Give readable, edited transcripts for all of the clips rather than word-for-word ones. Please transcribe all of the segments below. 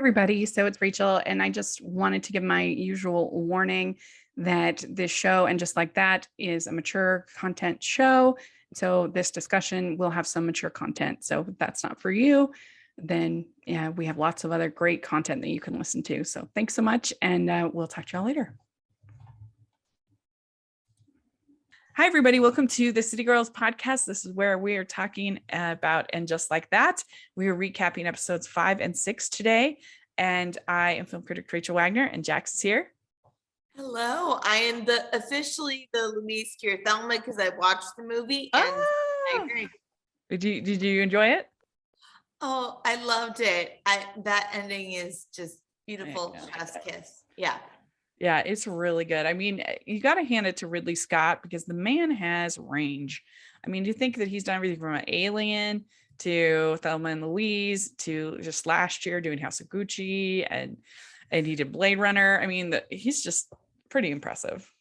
everybody. So it's Rachel, and I just wanted to give my usual warning that this show, and just like that, is a mature content show. So this discussion will have some mature content. So if that's not for you, then yeah, we have lots of other great content that you can listen to. So thanks so much, and we'll talk to y'all later. Hi, everybody. Welcome to the City Girls podcast. This is where we are talking about And Just Like That. We are recapping episodes 5 and 6 today. And I am film critic Rachel Wagner, and Jax is here. Hello. I am officially the Louise Keir Thelma because I watched the movie and I agree. Did you enjoy it? Oh, I loved it. That ending is just beautiful. Chef's kiss. Yeah. Yeah, it's really good. I mean, you got to hand it to Ridley Scott because the man has range. I mean, you think that he's done everything from an Alien to Thelma and Louise to just last year doing House of Gucci, and he did Blade Runner. I mean, he's just pretty impressive.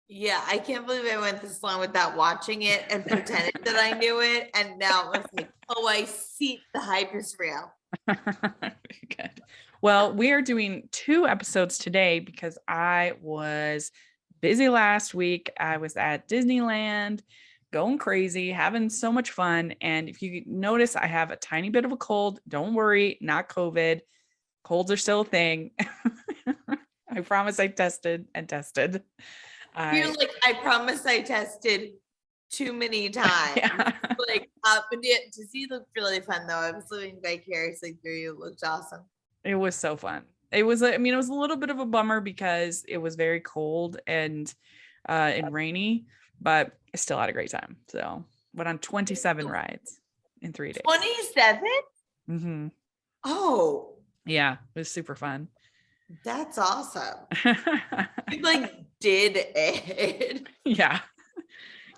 Yeah, I can't believe I went this long without watching it and pretended that I knew it. And now it was like, oh, I see, the hype is real. Good. Well, we are doing 2 episodes today because I was busy last week. I was at Disneyland, going crazy, having so much fun. And if you notice, I have a tiny bit of a cold. Don't worry, not COVID. Colds are still a thing. I promise I tested. You're like, I promise I tested too many times. Yeah. Like, but Disney looked really fun though. I was living vicariously through you. It looked awesome. It was so fun. It was a little bit of a bummer because it was very cold and rainy, but I still had a great time. So went on 27 rides in 3 days. 27? Mm-hmm. Oh. Yeah, it was super fun. That's awesome. You like did it. Yeah.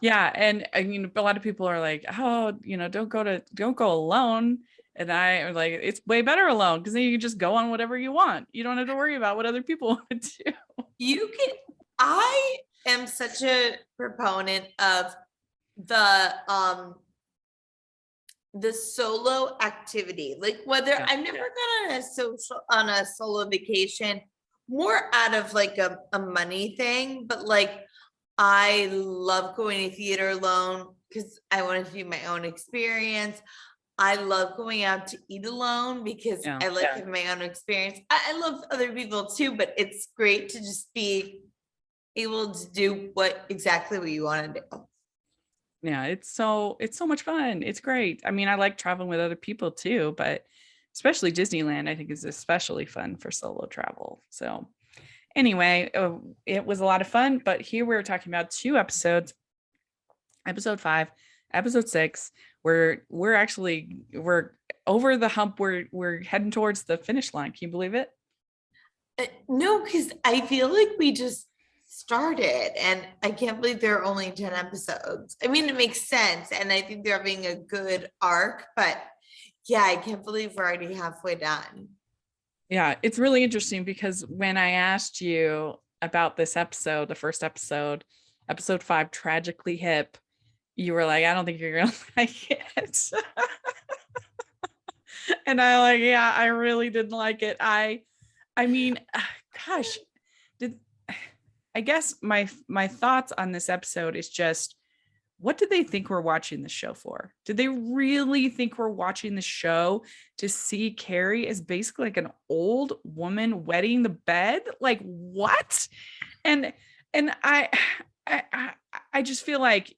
Yeah. And I mean, a lot of people are like, oh, don't go alone. And I am like, it's way better alone because then you can just go on whatever you want. You don't have to worry about what other people want to do. I am such a proponent of the solo activity. Like whether I've never gone on a solo vacation, more out of like a money thing, but like I love going to theater alone because I wanted to do my own experience. I love going out to eat alone because I like having my own experience. I love other people too, but it's great to just be able to do exactly what you want to do. Yeah, it's so much fun. It's great. I mean, I like traveling with other people too, but especially Disneyland, I think is especially fun for solo travel. So anyway, it was a lot of fun, but here we're talking about 2 episodes, episode 5, episode 6. We're over the hump. We're heading towards the finish line. Can you believe it? No, because I feel like we just started and I can't believe there are only 10 episodes. I mean, it makes sense. And I think they're having a good arc, but yeah, I can't believe we're already halfway done. Yeah, it's really interesting because when I asked you about this episode, the first episode, episode 5, Tragically Hip, you were like, I don't think you're going to like it. And I really didn't like it. I mean, gosh, I guess my thoughts on this episode is just, what did they think we're watching the show for? Did they really think we're watching the show to see Carrie as basically like an old woman wetting the bed? Like what? And I just feel like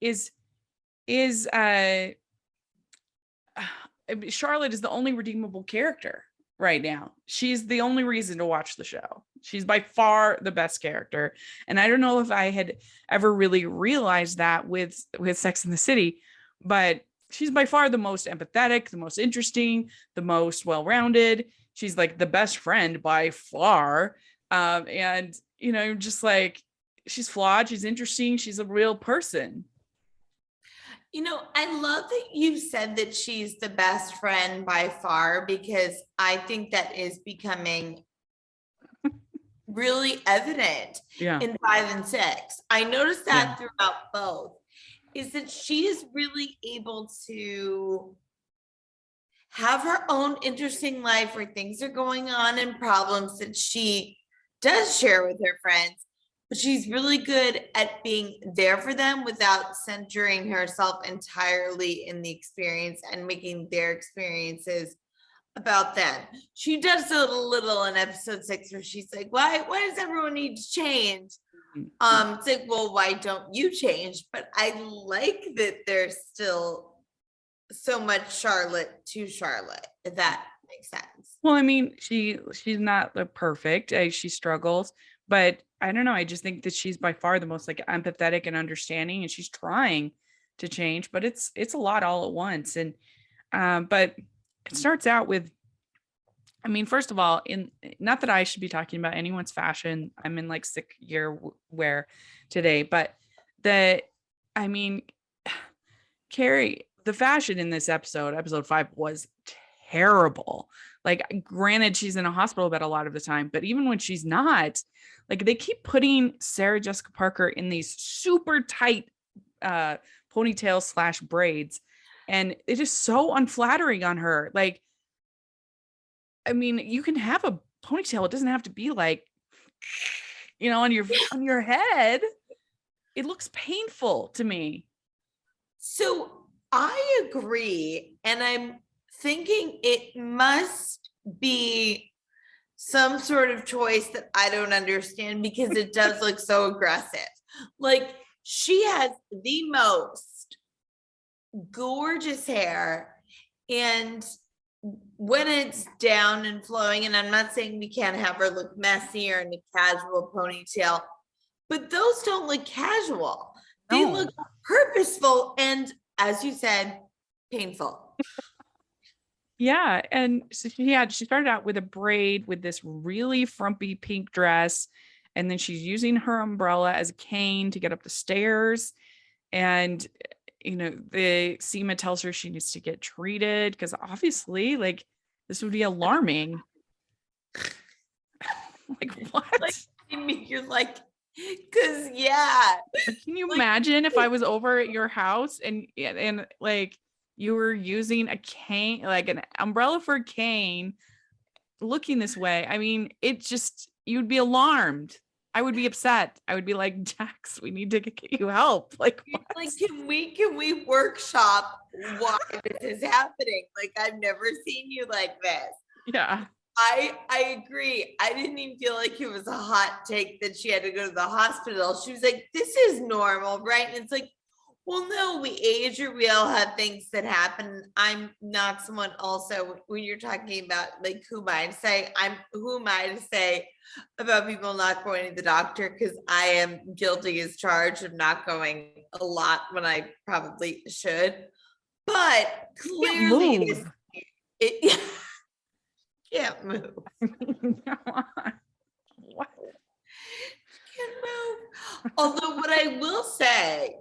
Charlotte is the only redeemable character right now. She's the only reason to watch the show. She's by far the best character. And I don't know if I had ever really realized that with Sex and the City, but she's by far the most empathetic, the most interesting, the most well-rounded. She's like the best friend by far. And just like, she's flawed, she's interesting, she's a real person. I love that you said that she's the best friend by far, because I think that is becoming really evident in 5 and 6. I noticed that throughout both, is that she is really able to have her own interesting life where things are going on and problems that she does share with her friends, but she's really good at being there for them without centering herself entirely in the experience and making their experiences about them. She does a little in episode 6 where she's like, why does everyone need to change? It's like, well, why don't you change? But I like that there's still so much Charlotte to Charlotte, if that makes sense. Well, I mean, she's not perfect. She struggles, but I don't know. I just think that she's by far the most like empathetic and understanding, and she's trying to change, but it's a lot all at once. And but it starts out with, I mean, first of all, in not that I should be talking about anyone's fashion. I'm in like sick year wear today, but I mean, Carrie, the fashion in this episode 5, was terrible. Like, granted, she's in a hospital bed a lot of the time, but even when she's not, like, they keep putting Sarah Jessica Parker in these super tight ponytail / braids, and it is so unflattering on her. Like, I mean, you can have a ponytail. It doesn't have to be like, on your head. It looks painful to me. So I agree. And I'm thinking it must be some sort of choice that I don't understand because it does look so aggressive. Like, she has the most gorgeous hair, and when it's down and flowing, and I'm not saying we can't have her look messy or in a casual ponytail, but those don't look casual. They look purposeful and, as you said, painful. Yeah. And so she started out with a braid with this really frumpy pink dress. And then she's using her umbrella as a cane to get up the stairs. And, the SEMA tells her she needs to get treated because obviously, like, this would be alarming. Like, what? Like, I mean, you're like, because, yeah. Can you imagine if I was over at your house and like you were using a cane, like an umbrella for a cane, looking this way? I mean, you'd be alarmed. I would be upset. I would be like, Jax, we need to get you help. Like, what? Like, can we workshop why this is happening? Like, I've never seen you like this. Yeah. I agree. I didn't even feel like it was a hot take that she had to go to the hospital. She was like, this is normal, right? And it's like, well, no, we age or we all have things that happen. I'm not someone also, when you're talking about like, who am I to say about people not going to the doctor? Because I am guilty as charged of not going a lot when I probably should. But clearly it can't move. What? Can't move. Although what I will say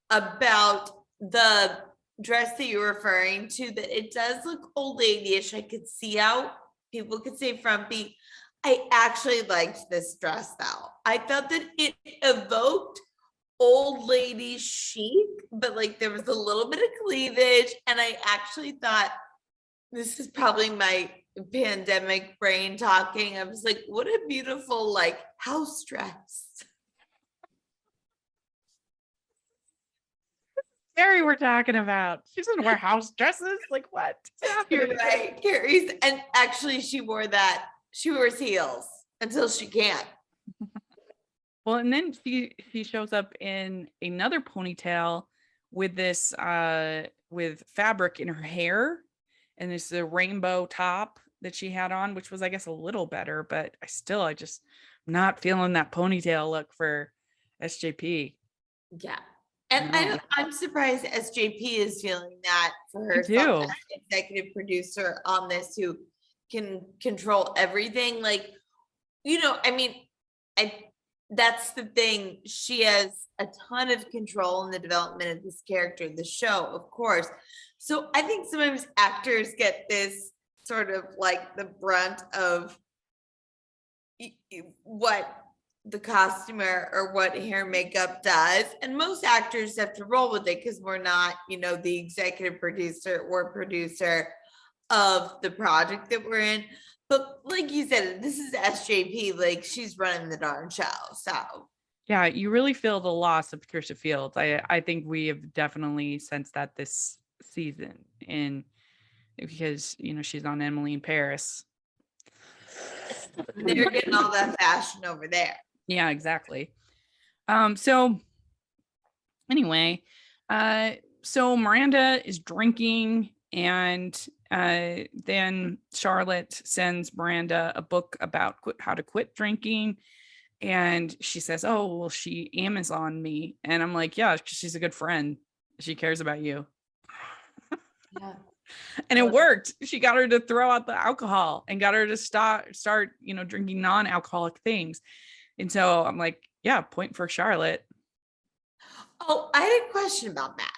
about the dress that you're referring to, that it does look old lady-ish. I could see how people could say frumpy. I actually liked this dress though. I thought that it evoked old lady chic, but like there was a little bit of cleavage, and I actually thought, this is probably my pandemic brain talking. I was like, what a beautiful like house dress. Carrie we're talking about. She doesn't wear house dresses. Like, what? You're right, Carrie's, and actually she wears heels until she can't. Well, and then she shows up in another ponytail with this with fabric in her hair, and it's the rainbow top that she had on, which was, I guess, a little better, but I just not feeling that ponytail look for SJP. Yeah. And No. I'm surprised SJP is feeling that for her executive producer on this, who can control everything. Like, I mean, that's the thing. She has a ton of control in the development of this character, the show, of course. So I think sometimes actors get this sort of like the brunt of what the costumer or what hair makeup does, and most actors have to roll with it because we're not the executive producer or producer of the project that we're in. But like you said, this is SJP, like she's running the darn show. So Yeah, you really feel the loss of Patricia Fields. I think we have definitely sensed that this season, and because she's on Emily in Paris. they're getting all that fashion over there. Yeah, exactly. So anyway, so Miranda is drinking, and then Charlotte sends Miranda a book about how to quit drinking. And she says, "Oh, well, she Amazon me." And I'm like, "Yeah, 'cause she's a good friend. She cares about you." Yeah. And it worked. She got her to throw out the alcohol and got her to start, drinking non-alcoholic things. And so I'm like, yeah, point for Charlotte. Oh, I had a question about that.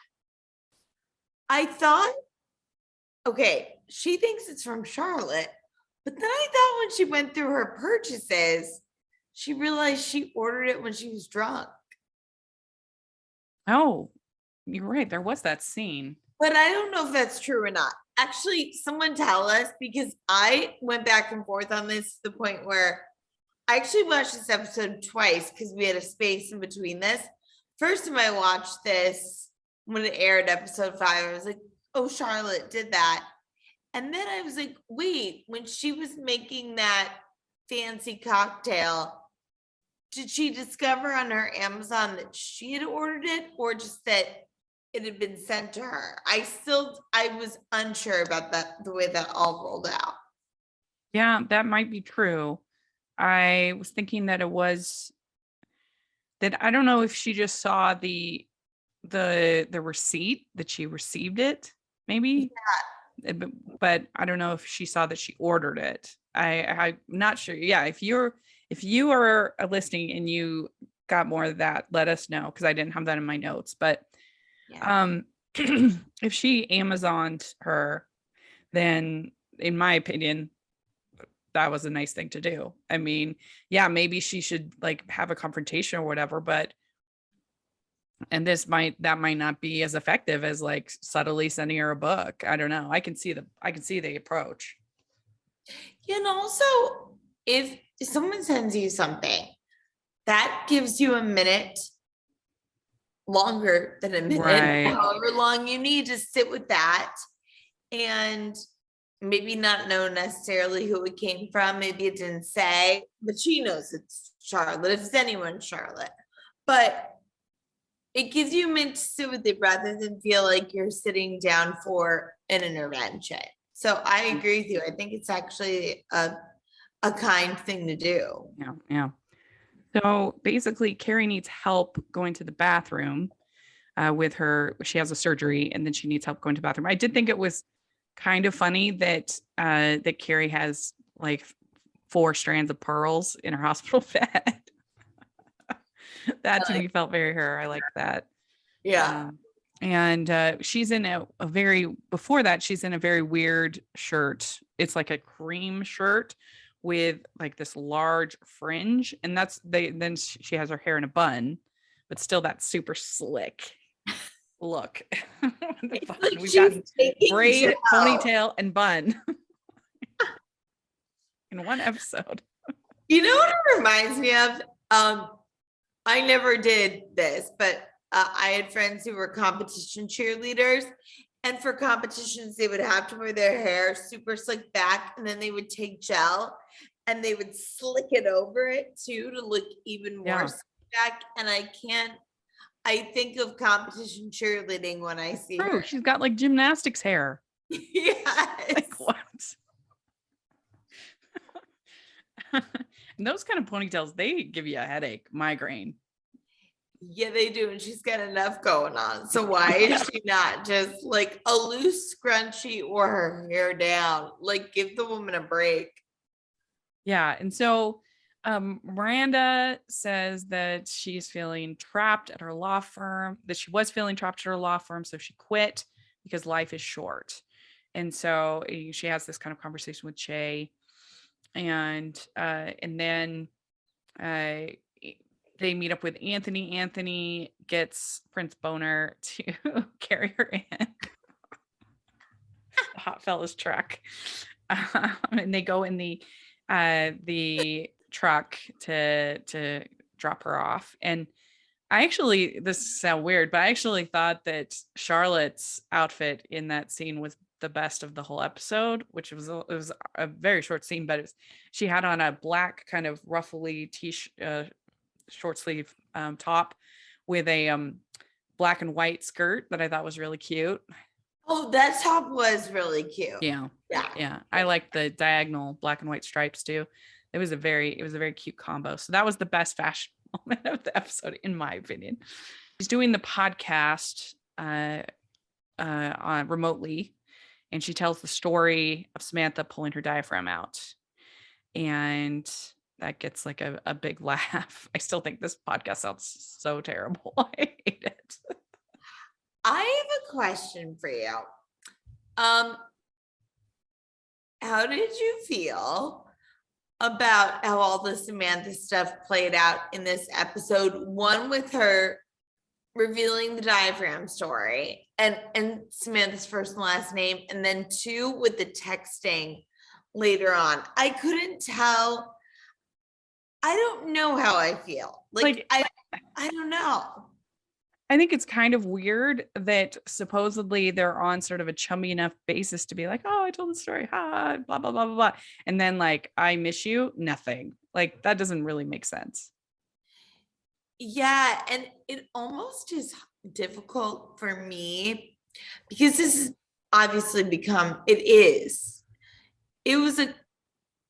I thought, okay, she thinks it's from Charlotte, but then I thought when she went through her purchases, she realized she ordered it when she was drunk. Oh, you're right. There was that scene. But I don't know if that's true or not. Actually, someone tell us, because I went back and forth on this to the point where I actually watched this episode twice because we had a space in between this. First time I watched this when it aired episode 5, I was like, oh, Charlotte did that. And then I was like, wait, when she was making that fancy cocktail, did she discover on her Amazon that she had ordered it, or just that it had been sent to her? I was unsure about that, the way that all rolled out. Yeah, that might be true. I was thinking that I don't know if she just saw the receipt that she received it, maybe. Yeah. But I don't know if she saw that she ordered it. I'm not sure. Yeah, if you are listening and you got more of that, let us know, because I didn't have that in my notes. But Yeah. if she Amazoned her, then in my opinion, that was a nice thing to do. I mean, yeah, maybe she should like have a confrontation or whatever, but that might not be as effective as like subtly sending her a book. I don't know. I can see the approach. And also, if someone sends you something, that gives you a minute, longer than a minute, Right. however long you need to sit with that, and maybe not know necessarily who it came from. Maybe it didn't say, but she knows it's Charlotte, if it's anyone Charlotte. But it gives you a minute to sit with it rather than feel like you're sitting down for an intervention. So I agree with you. I think it's actually a kind thing to do. Yeah. Yeah. So basically, Carrie needs help going to the bathroom with her. She has a surgery, and then she needs help going to the bathroom. I did think it was kind of funny that Carrie has like 4 strands of pearls in her hospital bed. That to me felt very her. I like that. Yeah. And she's in a very, before that, she's in a very weird shirt. It's like a cream shirt with like this large fringe. And then she has her hair in a bun, but still that super slick look. We've got braid, ponytail, and bun in one episode. You know what it reminds me of? I never did this, but I had friends who were competition cheerleaders, and for competitions, they would have to wear their hair super slick back, and then they would take gel and they would slick it over it too to look even more slick back. And I think of competition cheerleading when I see her. She's got like gymnastics hair. Yes. Like what? And those kind of ponytails, they give you a headache, migraine. Yeah, they do. And she's got enough going on. So why is she not just like a loose scrunchie or her hair down? Like, give the woman a break. Yeah. And so Miranda says that she's feeling trapped at her law firm, that she was feeling trapped at her law firm. So she quit because life is short. And so she has this kind of conversation with Che. And then they meet up with Anthony. Anthony gets Prince Boner to carry her in. hot fellas truck. And they go in the truck to drop her off. And I actually, this sounds weird, but I actually thought that Charlotte's outfit in that scene was the best of the whole episode, which it was a very short scene, but she had on a black kind of ruffly short sleeve top with a black and white skirt that I thought was really cute. Oh, that top was really cute. Yeah. Yeah. I liked the diagonal black and white stripes too. It was a very cute combo. So that was the best fashion moment of the episode, in my opinion. She's doing the podcast on remotely, and she tells the story of Samantha pulling her diaphragm out. And that gets like a big laugh. I still think this podcast sounds so terrible. I hate it. I have a question for you. How did you feel about how all the Samantha stuff played out in this episode? One, with her revealing the diaphragm story and Samantha's first and last name, and then two, with the texting later on. I couldn't tell. I don't know how I feel. Like I don't know. I think it's kind of weird that supposedly they're on sort of a chummy enough basis to be like, oh, I told the story, blah, blah, blah, blah, blah. And then like, I miss you, nothing. Like, that doesn't really make sense. Yeah, and it almost is difficult for me because this has obviously it was a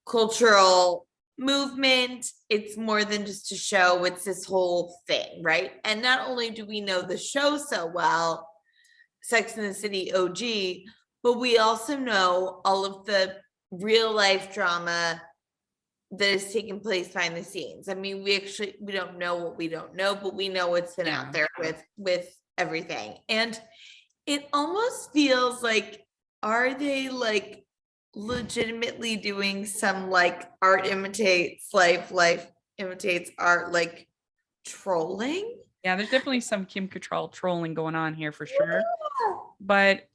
cultural movement. It's more than just a show, it's this whole thing, right? And not only do we know the show so well, Sex and the City OG, but we also know all of the real life drama that has taken place behind the scenes. I mean, we don't know what we don't know, but we know what's been out there with everything. And it almost feels like, are they like legitimately doing some like art imitates life imitates art, like trolling? Yeah, there's definitely some Kim Cattrall trolling going on here for sure. Yeah. But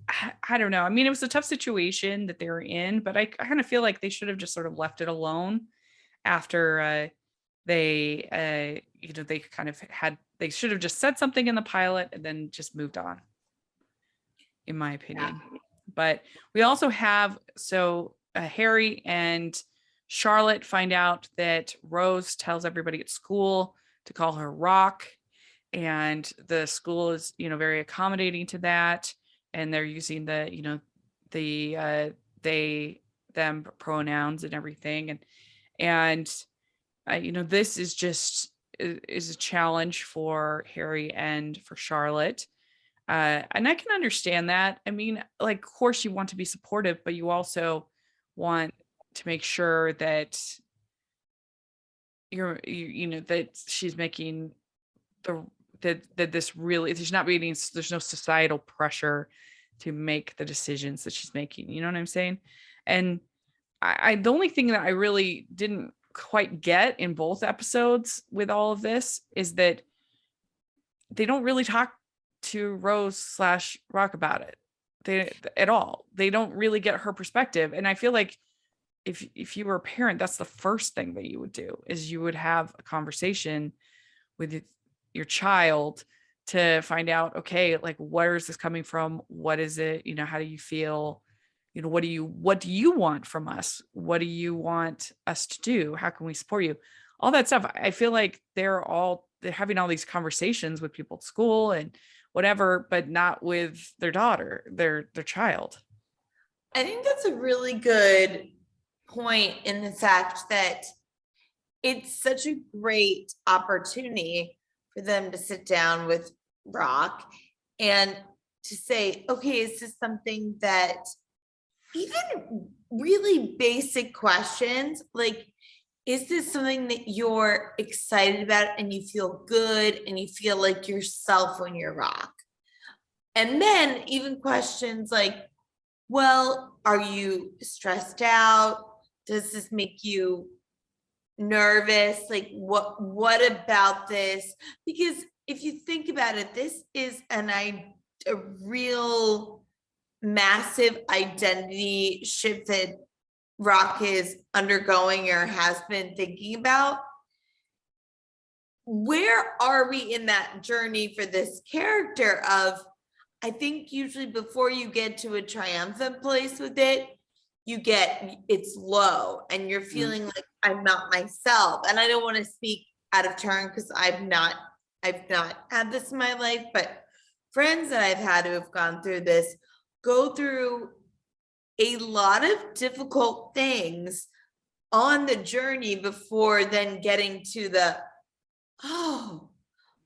I don't know. I mean, it was a tough situation that they were in, but I kind of feel like they should have just sort of left it alone after they they should have just said something in the pilot and then just moved on, in my opinion. Yeah. But we also have, Harry and Charlotte find out that Rose tells everybody at school to call her Rock, and the school is, very accommodating to that. And they're using the, they, them pronouns and everything. And this is a challenge for Harry and for Charlotte. And I can understand that. I mean, like, of course you want to be supportive, but you also want to make sure that that she's making that this really, there's no societal pressure to make the decisions that she's making. You know what I'm saying? And the only thing that I really didn't quite get in both episodes with all of this is that they don't really talk to Rose / Rock about it at all. They don't really get her perspective. And I feel like if you were a parent, that's the first thing that you would do, is you would have a conversation with your child to find out, okay, like, where is this coming from? What is it? How do you feel? What do you want from us? What do you want us to do? How can we support you? All that stuff. I feel like they're having all these conversations with people at school and whatever, but not with their daughter, their child. I think that's a really good point, in the fact that it's such a great opportunity for them to sit down with Rock and to say, okay, is this something that, even really basic questions, like, is this something that you're excited about and you feel good and you feel like yourself when you're Rock? And then even questions like, well, are you stressed out? Does this make you nervous? Like, what about this? Because if you think about it, this is a real massive identity shift that Rock is undergoing or has been thinking about. Where are we in that journey for this character of, I think usually before you get to a triumphant place with it, it's low and you're feeling like I'm not myself. And I don't want to speak out of turn because I've not had this in my life, but friends that I've had who have gone through this go through a lot of difficult things on the journey before then getting to the, oh,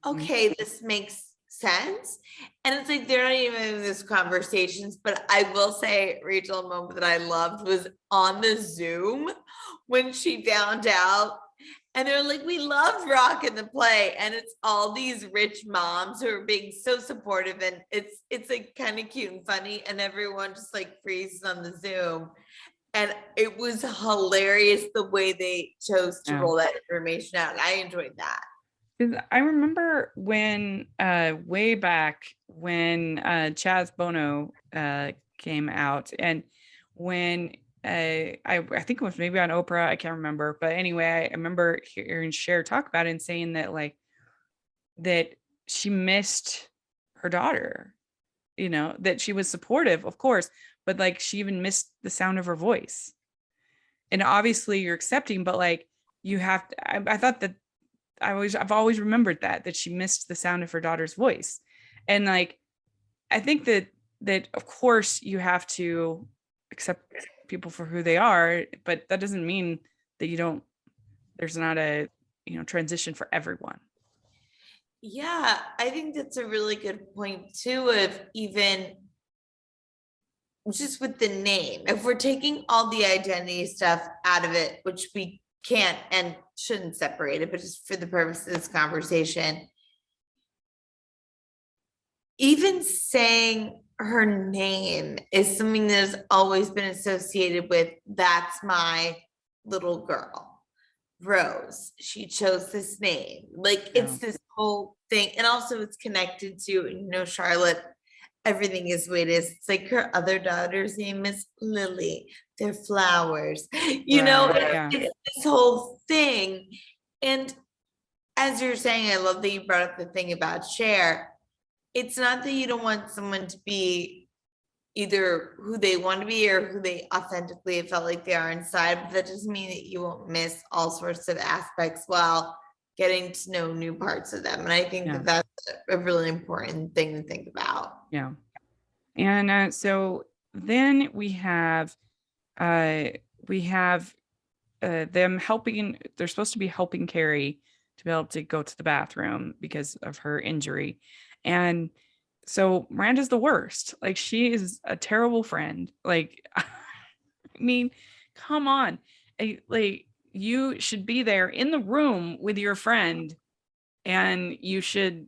okay, this makes sense. And it's like they're not even in these conversations, but I will say, Rachel, a moment that I loved was on the Zoom when she found out. And they're like, we loved Rock in the play. And it's all these rich moms who are being so supportive. And it's like kind of cute and funny. And everyone just like freezes on the Zoom. And it was hilarious the way they chose to roll that information out. I enjoyed that. I remember when way back when Chaz Bono came out, and when I think it was maybe on Oprah, I can't remember, but anyway, I remember hearing Cher talk about it and saying that like that she missed her daughter, you know, that she was supportive, of course, but like she even missed the sound of her voice. And obviously you're accepting, but like you have to, I thought that I've always remembered that she missed the sound of her daughter's voice. And like, I think that of course you have to accept people for who they are, but that doesn't mean that there's not a, transition for everyone. Yeah, I think that's a really good point too, of even just with the name. If we're taking all the identity stuff out of it, which we can't and shouldn't separate it, but just for the purpose of this conversation, even saying her name is something that has always been associated with, that's my little girl, Rose. She chose this name. Like it's this whole thing. And also it's connected to, Charlotte, everything is the way it is. It's like her other daughter's name is Lily. They're flowers. It's this whole thing. And as you're saying, I love that you brought up the thing about Cher. It's not that you don't want someone to be either who they want to be or who they authentically have felt like they are inside, but that doesn't mean that you won't miss all sorts of aspects while getting to know new parts of them. And I think that that's a really important thing to think about. Yeah. And so then we have them helping, they're supposed to be helping Carrie to be able to go to the bathroom because of her injury. And so Miranda's the worst. Like she is a terrible friend. Like, I mean, come on. Like you should be there in the room with your friend, and you should,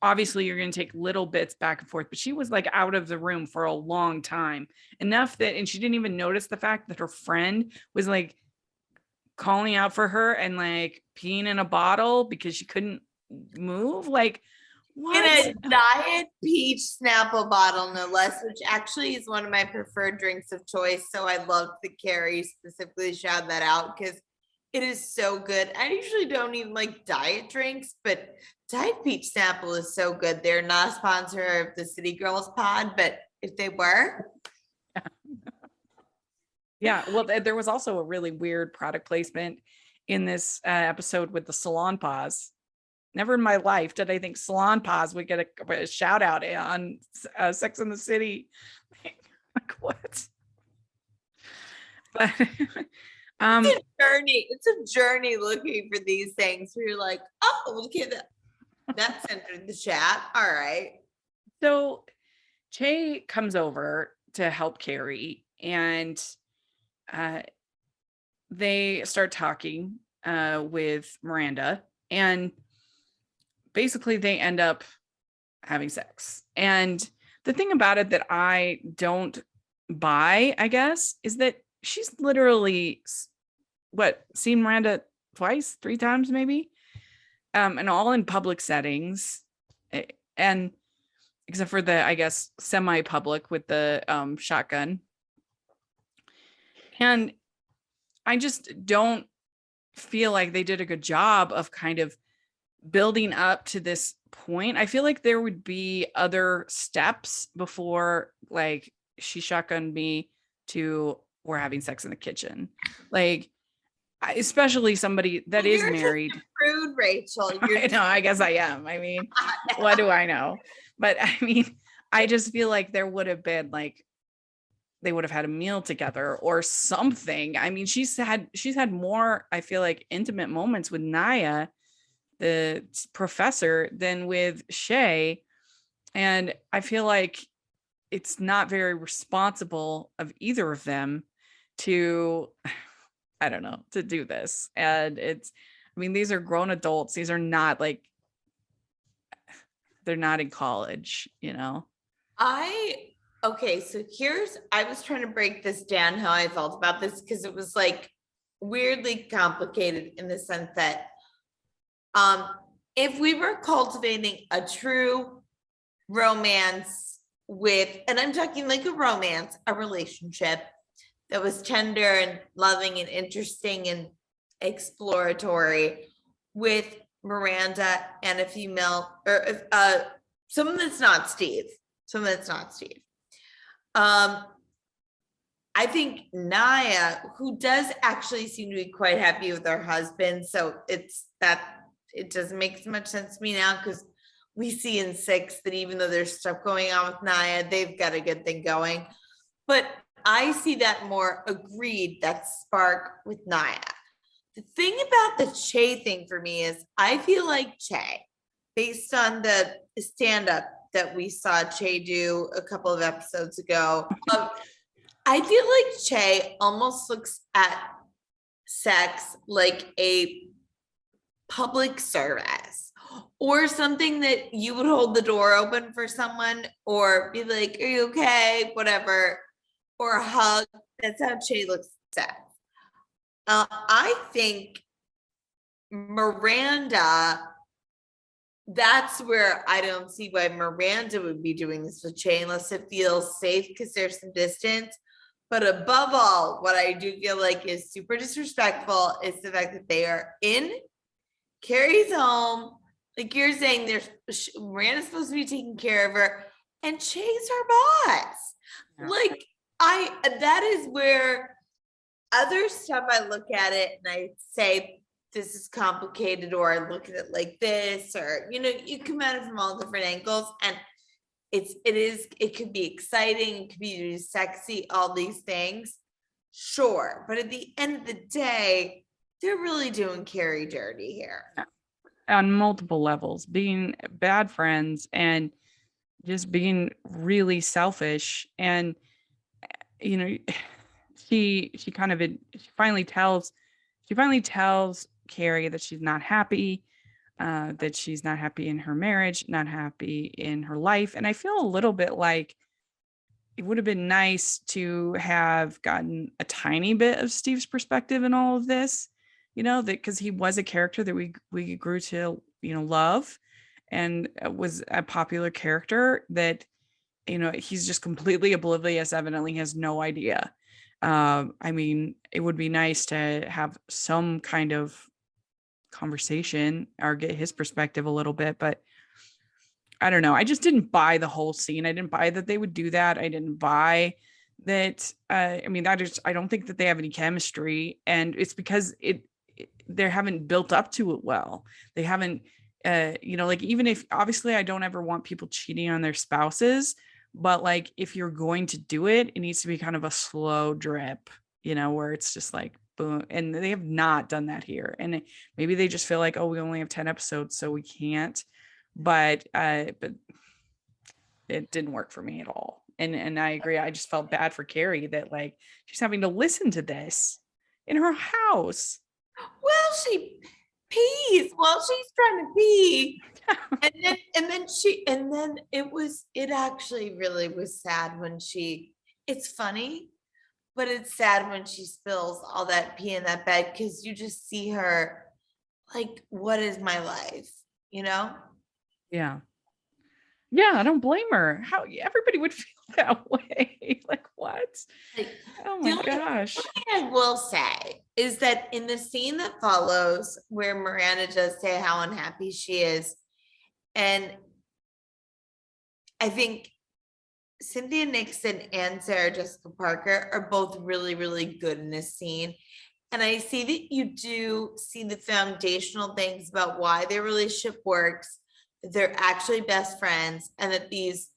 obviously you're going to take little bits back and forth, but she was like out of the room for a long time, enough that, and she didn't even notice the fact that her friend was like calling out for her and like peeing in a bottle because she couldn't move. Like, what? In a diet peach Snapple bottle, no less, which actually is one of my preferred drinks of choice. So I love that Carrie specifically shout that out because it is so good. I usually don't even like diet drinks, but Diet Peach Snapple is so good. They're not a sponsor of the City Girls pod, but if they were. Yeah, well, there was also a really weird product placement in this episode with the salon paws. Never in my life did I think salon paws would get a shout out on Sex and the City. Like what? But it's a journey. It's a journey looking for these things where you're like, oh, okay, that's entered the chat. All right. So Che comes over to help Carrie, and they start talking with Miranda, and basically they end up having sex. And the thing about it that I don't buy, I guess, is that she's literally seen Miranda twice, 3 times maybe, and all in public settings. And except for the, I guess, semi-public with the shotgun. And I just don't feel like they did a good job of kind of building up to this point. I feel like there would be other steps before, like, she shotgunned me to we're having sex in the kitchen. Like, especially somebody that is You're just married. a prude, Rachel. I know, I guess I am. I mean, what do I know? But I mean, I just feel like there would have been like they would have had a meal together or something. I mean, she's had more, I feel like, intimate moments with Naya, the professor, than with Shay. And I feel like it's not very responsible of either of them to, I don't know, to do this. And I mean, these are grown adults. These are not like, they're not in college, you know? Okay, so I was trying to break this down how I felt about this because it was like weirdly complicated in the sense that um if we were cultivating a true romance and I'm talking like a relationship that was tender and loving and interesting and exploratory with Miranda and a female or someone that's not Steve. I think Naya, who does actually seem to be quite happy with her husband, so it doesn't make as much sense to me now because we see in 6 that even though there's stuff going on with Naya, they've got a good thing going. But I see that more agreed, that spark with Naya. The thing about the Che thing for me is I feel like Che, based on the stand-up that we saw Che do a couple of episodes ago, I feel like Che almost looks at sex like a public service or something that you would hold the door open for someone or be like, are you okay? Whatever. Or a hug. That's how Che looks at sex. I think Miranda, that's where I don't see why Miranda would be doing this with Che unless it feels safe because there's some distance. But above all, what I do feel like is super disrespectful is the fact that they are in Carrie's home. Like you're saying, Miranda's supposed to be taking care of her, and Che's her boss. Yeah. Like that is where other stuff I look at it and I say this is complicated, or I look at it like this, or you come at it from all different angles, and it could be exciting, it could be sexy, all these things, sure, but at the end of the day, they're really doing Carrie dirty here. Yeah. On multiple levels, being bad friends and just being really selfish. And she finally tells Carrie that she's not happy, that she's not happy in her marriage, not happy in her life. And I feel a little bit like it would have been nice to have gotten a tiny bit of Steve's perspective in all of this, that because he was a character that we grew to, love, and was a popular character that, he's just completely oblivious, evidently has no idea. I mean, it would be nice to have some kind of conversation or get his perspective a little bit, but I don't know. I just didn't buy the whole scene. I didn't buy that they would do that. I didn't buy that. I mean, I don't think that they have any chemistry, and it's because they haven't built up to it well. They haven't, like, even if obviously I don't ever want people cheating on their spouses, but like, if you're going to do it, it needs to be kind of a slow drip, where it's just like, boom. And they have not done that here. And maybe they just feel like, oh, we only have 10 episodes, so we can't. But it didn't work for me at all. And I agree. I just felt bad for Carrie that like she's having to listen to this in her house. Well, she pees while she's trying to pee. and then it actually really was sad when it's funny, but it's sad when she spills all that pee in that bed, because you just see her like, what is my life? Yeah. Yeah, I don't blame her. How everybody would feel that way. Like, what? Like, Oh the my only gosh. thing I will say is that in the scene that follows, where Miranda does say how unhappy she is, and I think Cynthia Nixon and Sarah Jessica Parker are both really, really good in this scene. And I see that you do see the foundational things about why their relationship works. They're actually best friends, and that these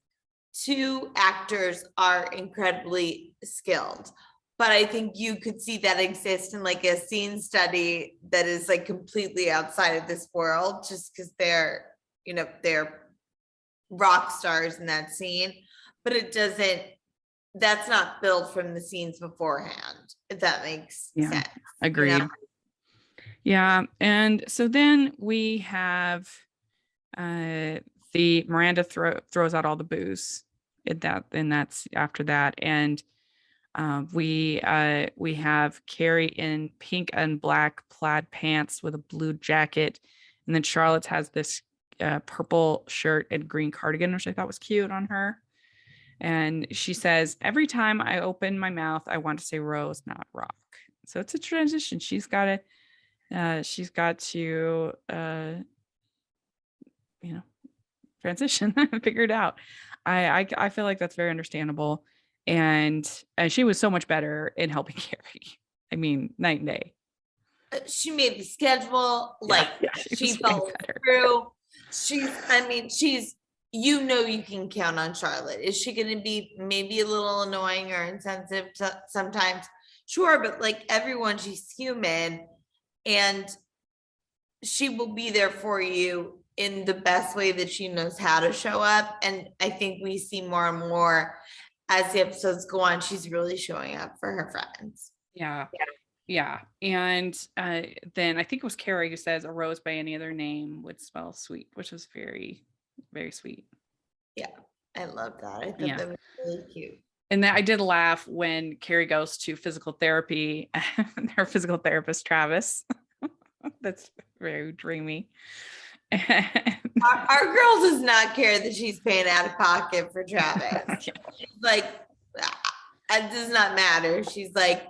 two actors are incredibly skilled. But I think you could see that exist in like a scene study that is like completely outside of this world, just because they're rock stars in that scene. But it doesn't, that's not built from the scenes beforehand, if that makes sense. Agreed. Yeah. And so then we have the Miranda throws out all the booze and that's after that. And we have Carrie in pink and black plaid pants with a blue jacket. And then Charlotte has this purple shirt and green cardigan, which I thought was cute on her. And she says, every time I open my mouth, I want to say rose, not rock. So it's a transition. She's got to transition, figure it out. I feel like that's very understandable. And she was so much better in helping Carrie. I mean, night and day. She made the schedule, like she followed through. She's you can count on Charlotte. Is she going to be maybe a little annoying or insensitive sometimes? Sure, but like everyone, she's human, and she will be there for you in the best way that she knows how to show up. And I think we see more and more as the episodes go on, she's really showing up for her friends. Yeah. And then I think it was Carrie who says a rose by any other name would smell sweet, which was very, very sweet. Yeah, I love that. I thought that was really cute. And then I did laugh when Carrie goes to physical therapy and her physical therapist, Travis. That's very dreamy. Our girl does not care that she's paying out of pocket for Travis. Like, it does not matter. She's like,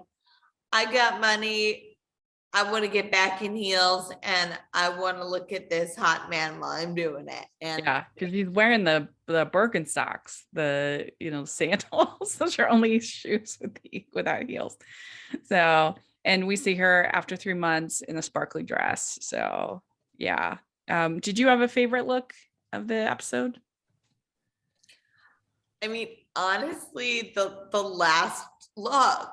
I got money. I want to get back in heels, and I want to look at this hot man while I'm doing it. And because he's wearing the Birkenstocks, the sandals. Those are only shoes without heels. So, and we see her after 3 months in a sparkly dress. So, yeah. Did you have a favorite look of the episode? I mean, honestly, the last look.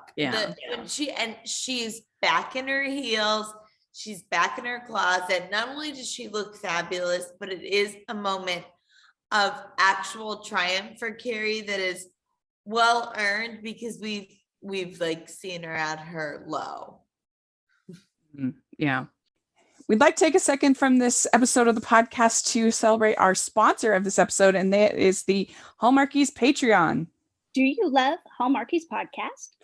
She's back in her heels. She's back in her closet. Not only does she look fabulous, but it is a moment of actual triumph for Carrie that is well earned, because we've like seen her at her low. Yeah. We'd like to take a second from this episode of the podcast to celebrate our sponsor of this episode, and that is the Hallmarkies Patreon. Do you love Hallmarkies podcast?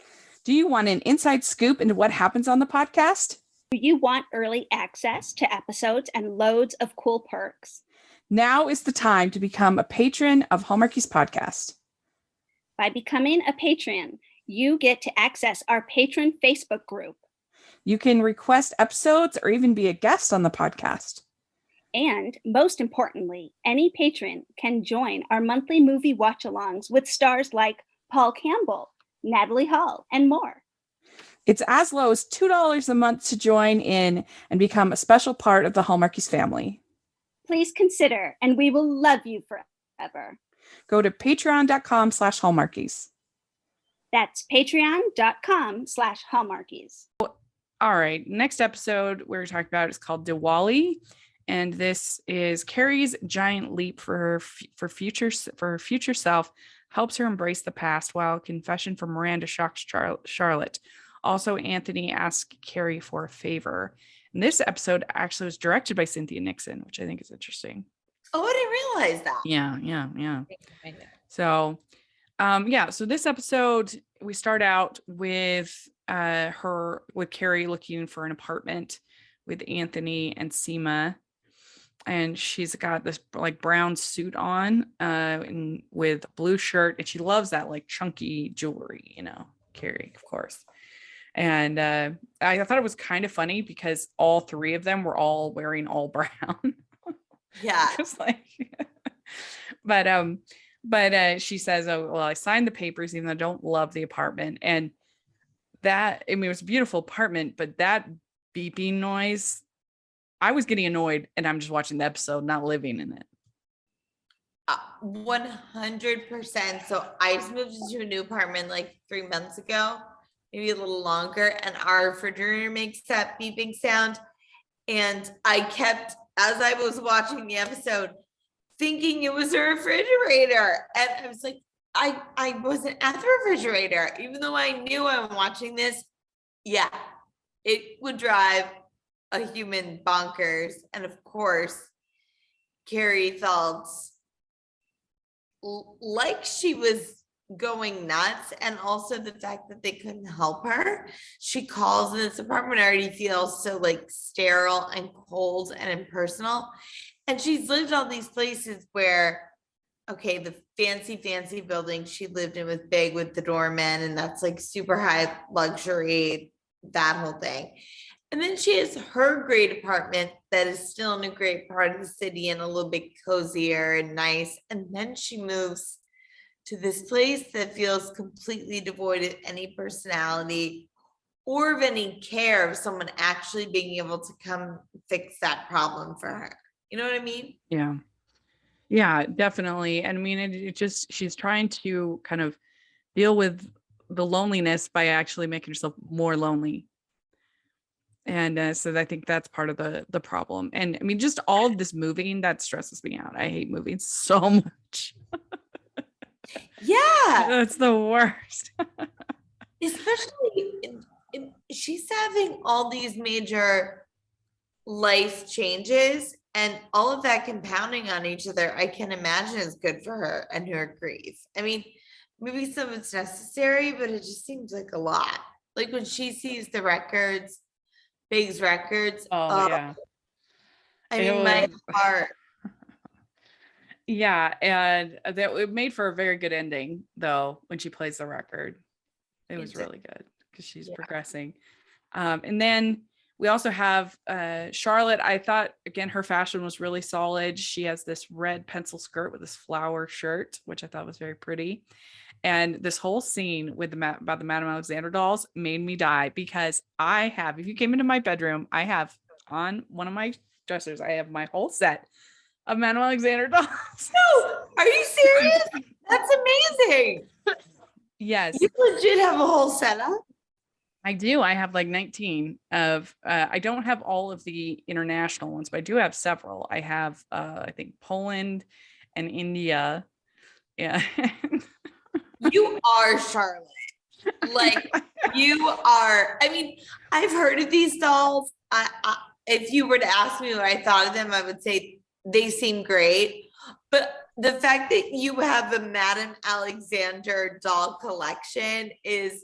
Do you want an inside scoop into what happens on the podcast? Do you want early access to episodes and loads of cool perks? Now is the time to become a patron of Hallmarkies podcast. By becoming a patron, you get to access our patron Facebook group. You can request episodes or even be a guest on the podcast. And most importantly, any patron can join our monthly movie watch-alongs with stars like Paul Campbell, Natalie Hall, and more. It's as low as $2 a month to join in and become a special part of the Hallmarkies family. Please consider, and we will love you forever. Go to patreon.com/Hallmarkies. That's patreon.com/Hallmarkies. All right. Next episode we're talking about is called Diwali. And this is Carrie's giant leap for her future self helps her embrace the past, while confession from Miranda shocks Charlotte. Also, Anthony asks Carrie for a favor. And this episode actually was directed by Cynthia Nixon, which I think is interesting. Oh, I didn't realize that. Yeah. So, so this episode, we start out with Carrie looking for an apartment with Anthony and Seema. and she's got this like brown suit on, and with blue shirt, and she loves that like chunky jewelry, Carrie, of course. And I thought it was kind of funny because all three of them were all wearing all brown. Yeah. Just like, but she says, oh, well, I signed the papers, even though I don't love the apartment. And that, I mean, it was a beautiful apartment, but that beeping noise, I was getting annoyed, and I'm just watching the episode, not living in it. 100%. So I just moved into a new apartment like 3 months ago, maybe a little longer, and our refrigerator makes that beeping sound. And I kept, as I was watching the episode, thinking it was a refrigerator. And I was like, I wasn't at the refrigerator, even though I knew I'm watching this. Yeah, it would drive a human bonkers. And of course, Carrie felt like she was going nuts, and also the fact that they couldn't help her. She calls, and this apartment already feels so like sterile and cold and impersonal. And she's lived all these places where, okay, the fancy building she lived in was big with the doorman, and that's like super high luxury, that whole thing. And then she has her great apartment that is still in a great part of the city and a little bit cozier and nice. And then she moves to this place that feels completely devoid of any personality or of any care of someone actually being able to come fix that problem for her. You know what I mean? Yeah. Yeah, definitely. And I mean, it just, she's trying to kind of deal with the loneliness by actually making herself more lonely. And so I think that's part of the problem. And I mean, just all of this moving, that stresses me out. I hate moving so much. Yeah. That's the worst. Especially she's having all these major life changes, and all of that compounding on each other, I can imagine is good for her and her grief. I mean, maybe some of it's necessary, but it just seems like a lot. Like when she sees the records, Big's records. Oh, yeah. I mean, my heart. Yeah, and that it made for a very good ending, though, when she plays the record. It was really good because she's progressing. And then we also have Charlotte. I thought, again, her fashion was really solid. She has this red pencil skirt with this flower shirt, which I thought was very pretty. And this whole scene with about the Madame Alexander dolls made me die, because I have, if you came into my bedroom, I have on one of my dressers, I have my whole set of Madame Alexander dolls. No, are you serious? That's amazing. Yes. You legit have a whole setup? I do. I have like 19 of, I don't have all of the international ones, but I do have several. I have, I think Poland and India. Yeah. You are Charlotte. Like you are. I mean, I've heard of these dolls. If you were to ask me what I thought of them, I would say they seem great. But the fact that you have a Madame Alexander doll collection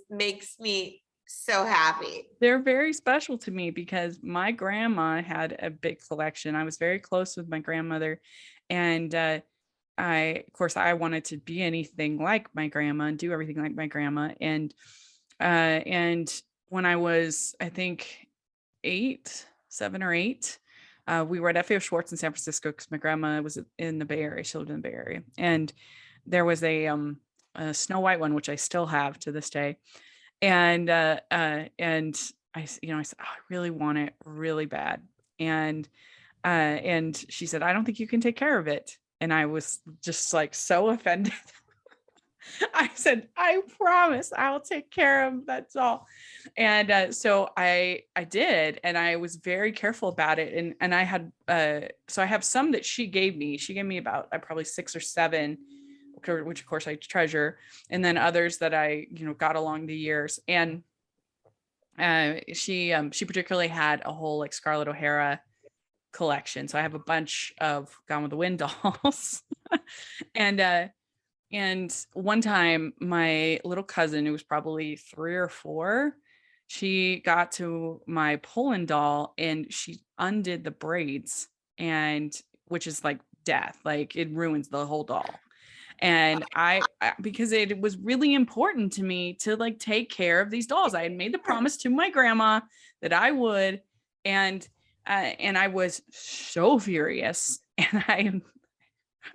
makes me so happy. They're very special to me because my grandma had a big collection. I was very close with my grandmother, and of course, I wanted to be anything like my grandma and do everything like my grandma. And when I was, I think 7 or 8, we were at FAO Schwartz in San Francisco because my grandma was in the Bay Area. She lived in the Bay Area, and there was a Snow White one, which I still have to this day. And I said, oh, I really want it really bad. And she said, I don't think you can take care of it. And I was just like so offended. I said, I promise I'll take care of that's all. And so I did, and I was very careful about it. And I had so I have some that she gave me. She gave me about probably 6 or 7, which of course I treasure, and then others that I got along the years. And she particularly had a whole like Scarlett O'Hara collection. So I have a bunch of Gone with the Wind dolls. And one time my little cousin, who was probably 3 or 4, she got to my Poland doll and she undid the braids and which is like death. Like it ruins the whole doll. And because it was really important to me to like take care of these dolls. I had made the promise to my grandma that I would, and I was so furious. And I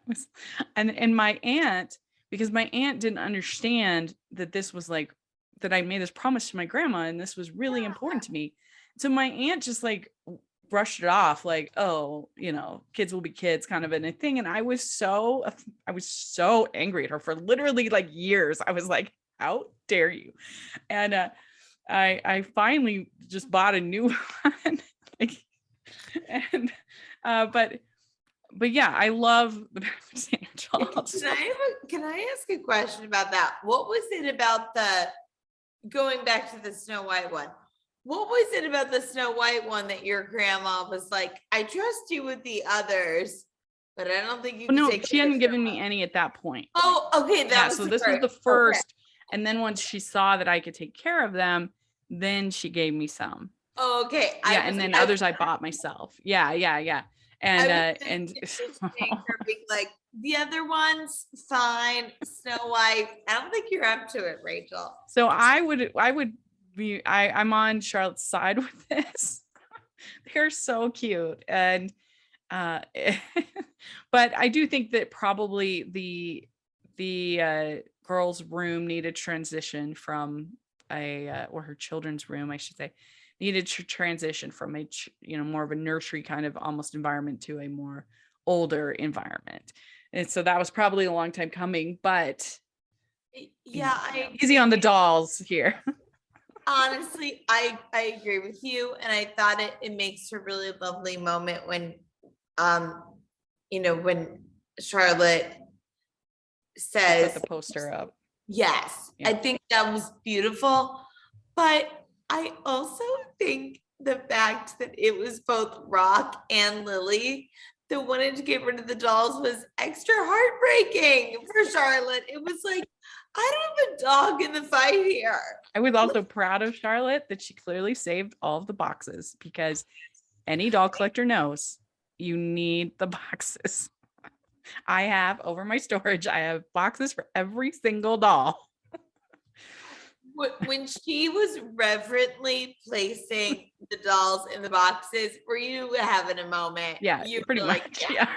was, and my aunt, because my aunt didn't understand that this was like, that I made this promise to my grandma and this was really important to me. So my aunt just like brushed it off like, oh, you know, kids will be kids kind of a thing. And I was so angry at her for literally like years. I was like, how dare you? And I finally just bought a new one. Like, and but yeah, I love the Santa dolls. Can I ask a question about that? What was it about going back to the Snow White one? What was it about the Snow White one that your grandma was like, I trust you with the others, but I don't think you can take she hadn't given me any at that point. Oh, okay. So this was the first. Okay. And then once she saw that I could take care of them, then she gave me some. Oh, okay. Yeah, and then others I bought myself. Yeah. And being like, the other one's fine, Snow White. I don't think you're up to it, Rachel. So I'm on Charlotte's side with this. They're so cute. And but I do think that probably the girl's room needed transition from or her children's room, I should say, needed to transition from a more of a nursery kind of almost environment to a more older environment. And so that was probably a long time coming, but yeah, easy on the dolls here. Honestly, I agree with you. And I thought it makes a really lovely moment when, when Charlotte says, put the poster up. Yes, yeah. I think that was beautiful. But I also think the fact that it was both Rock and Lily that wanted to get rid of the dolls was extra heartbreaking for Charlotte. It was like, I don't have a dog in the fight here. I was also proud of Charlotte that she clearly saved all of the boxes, because any doll collector knows you need the boxes. I have over my storage, I have boxes for every single doll. When she was reverently placing the dolls in the boxes, were you having a moment? Yeah, you pretty much. Like, yeah.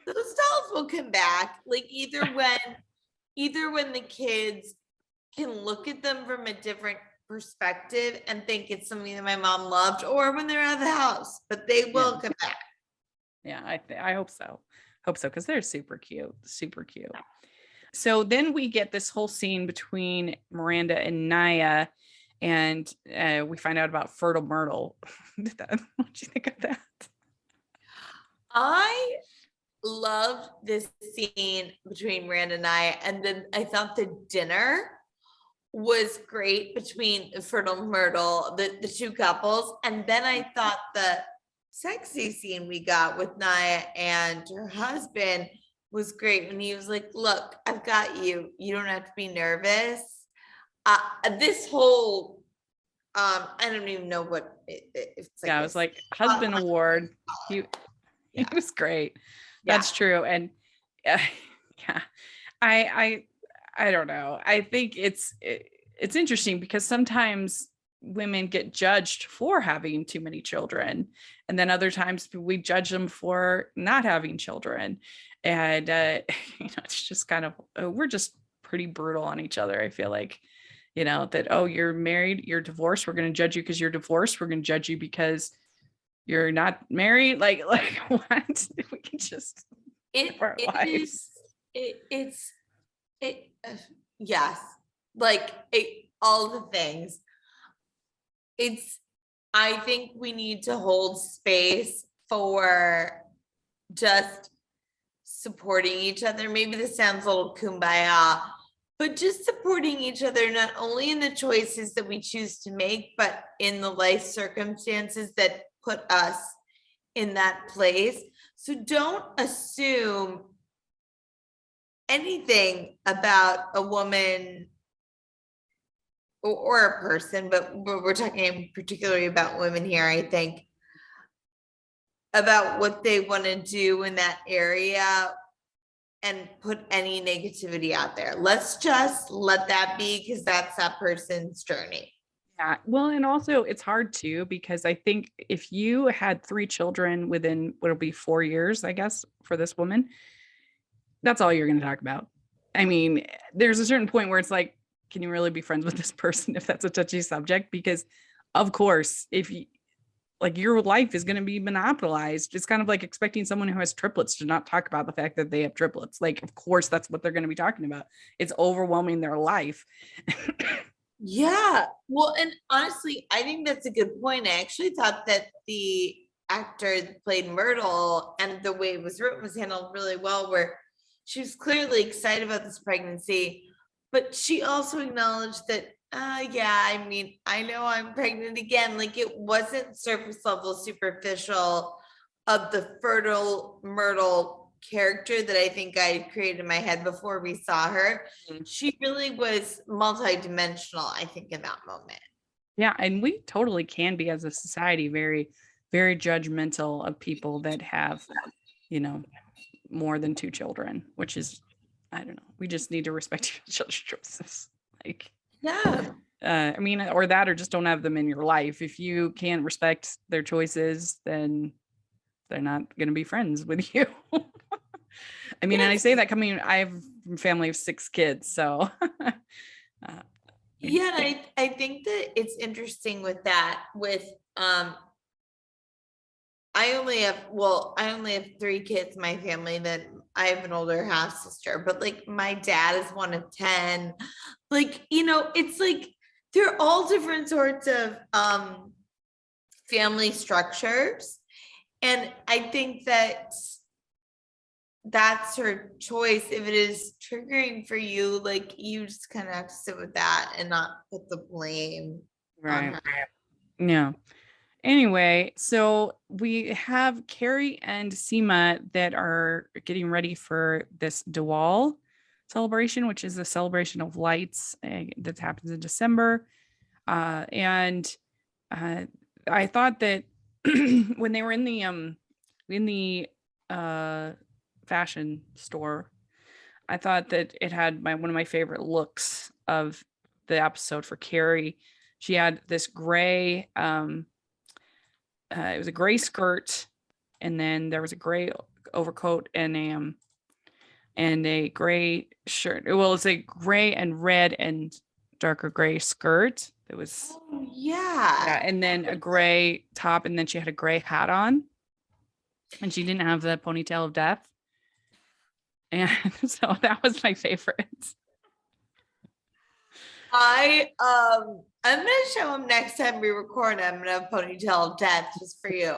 Those dolls will come back. Like either when the kids can look at them from a different perspective and think it's something that my mom loved, or when they're out of the house, but they will come back. Yeah, I hope so. Because they're super cute. So then we get this whole scene between Miranda and Naya, and we find out about Fertile Myrtle. What did you think of that? I loved this scene between Miranda and Naya, and then I thought the dinner was great between Fertile Myrtle, the two couples, and then I thought the sexy scene we got with Naya and her husband was great when he was like, look, I've got you. You don't have to be nervous. This whole, I don't even know what it's like. Yeah, it was like husband award. He was great. That's true. And yeah, I don't know. I think it's interesting because sometimes women get judged for having too many children, and then other times we judge them for not having children. And it's just kind of we're just pretty brutal on each other. I feel like, that, oh, you're married, you're divorced, we're going to judge you because you're divorced, we're going to judge you because you're not married. Like what? We can just live our lives. Yes, like all the things. I think we need to hold space for just supporting each other. Maybe this sounds a little kumbaya, but just supporting each other, not only in the choices that we choose to make, but in the life circumstances that put us in that place. So don't assume anything about a woman or a person, but we're talking particularly about women here, I think. about what they want to do in that area and put any negativity out there. Let's just let that be, because that's that person's journey. Yeah. Well, and also it's hard too, because I think if you had 3 children within what'll be 4 years, I guess, for this woman, that's all you're going to talk about. I mean, there's a certain point where it's like, can you really be friends with this person if that's a touchy subject? Because of course, if you like, your life is going to be monopolized. It's kind of like expecting someone who has triplets to not talk about the fact that they have triplets. Like, of course, that's what they're going to be talking about. It's overwhelming their life. Yeah. Well, and honestly, I think that's a good point. I actually thought that the actor that played Myrtle and the way it was written was handled really well, where she was clearly excited about this pregnancy, but she also acknowledged that, yeah, I mean, I know I'm pregnant again. Like, it wasn't surface level, superficial of the fertile Myrtle character that I think I had created in my head before we saw her. She really was multidimensional, I think, in that moment. Yeah. And we totally can be, as a society, very, very judgmental of people that have, you know, more than 2 children, which is, I don't know. We just need to respect each other's choices. Like, Yeah. I mean, or that, or just don't have them in your life. If you can't respect their choices, then they're not going to be friends with you. I mean, and I say that coming, I have a family of 6 kids, so. Yeah, and I think that it's interesting with that, with I only have 3 kids in my family. Then I have an older half sister, but like my dad is one of 10. Like, it's like they're all different sorts of family structures. And I think that that's her choice. If it is triggering for you, like, you just kind of have to sit with that and not put the blame on Right. her. Yeah. Anyway, so we have Carrie and Seema that are getting ready for this Diwali celebration, which is a celebration of lights that happens in December. And I thought that when they were in the fashion store, I thought that it had one of my favorite looks of the episode for Carrie. She had this gray, it was a gray skirt, and then there was a gray overcoat and a gray shirt. Well, it's a gray and red and darker gray skirt. It was Oh, yeah. and then a gray top, and then she had a gray hat on, and she didn't have the ponytail of death. And so that was my favorite. I'm gonna show him next time we record. I'm gonna have ponytail of death just for you.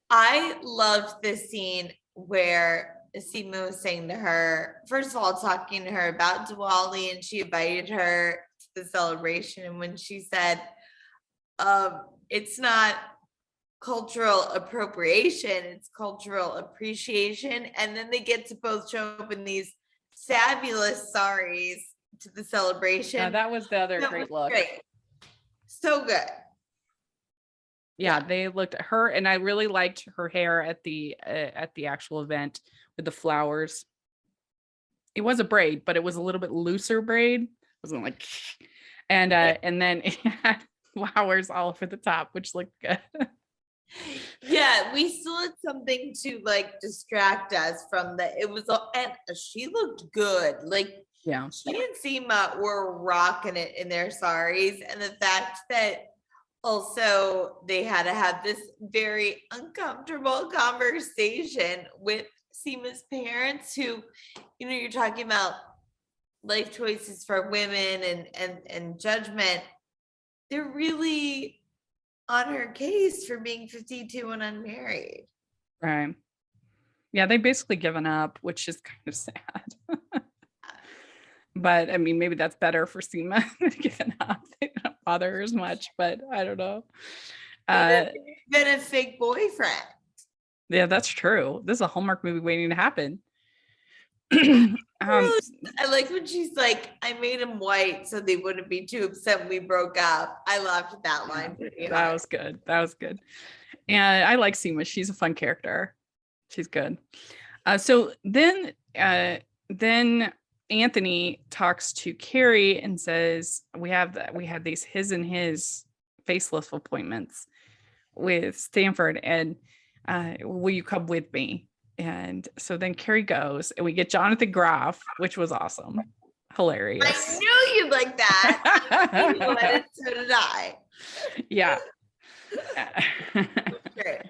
I loved this scene where Seema was saying to her, first of all, talking to her about Diwali, and she invited her to the celebration. And when she said, it's not cultural appropriation, it's cultural appreciation. And then they get to both show up in these fabulous saris to the celebration. That was the other That great was look. great. So good. Yeah, they looked at her, and I really liked her hair at the actual event with the flowers. It was a braid, but it was a little bit looser braid. It wasn't like, and then it had flowers all over the top, which looked good. Yeah, we still had something to like distract us from the, it was, and she looked good. Like, Yeah. she and Seema were rocking it in their saris. And the fact that also they had to have this very uncomfortable conversation with Seema's parents, who, you're talking about life choices for women and judgment. They're really on her case for being 52 and unmarried. Right. Yeah, they basically given up, which is kind of sad. But I mean, maybe that's better for Seema giving up. They don't bother her as much, but I don't know. Been a fake boyfriend. Yeah, that's true. This is a Hallmark movie waiting to happen. I like when she's like, I made him white so they wouldn't be too upset when we broke up. I laughed at that line. That was good. That was good. And I like Seema. She's a fun character. She's good. So then Anthony talks to Carrie and says, we had these his and his faceless appointments with Stanford, and will you come with me? And so then Carrie goes, and we get Jonathan Groff, which was awesome. Hilarious. I knew you'd like that. You would, and so did I. Yeah. Great.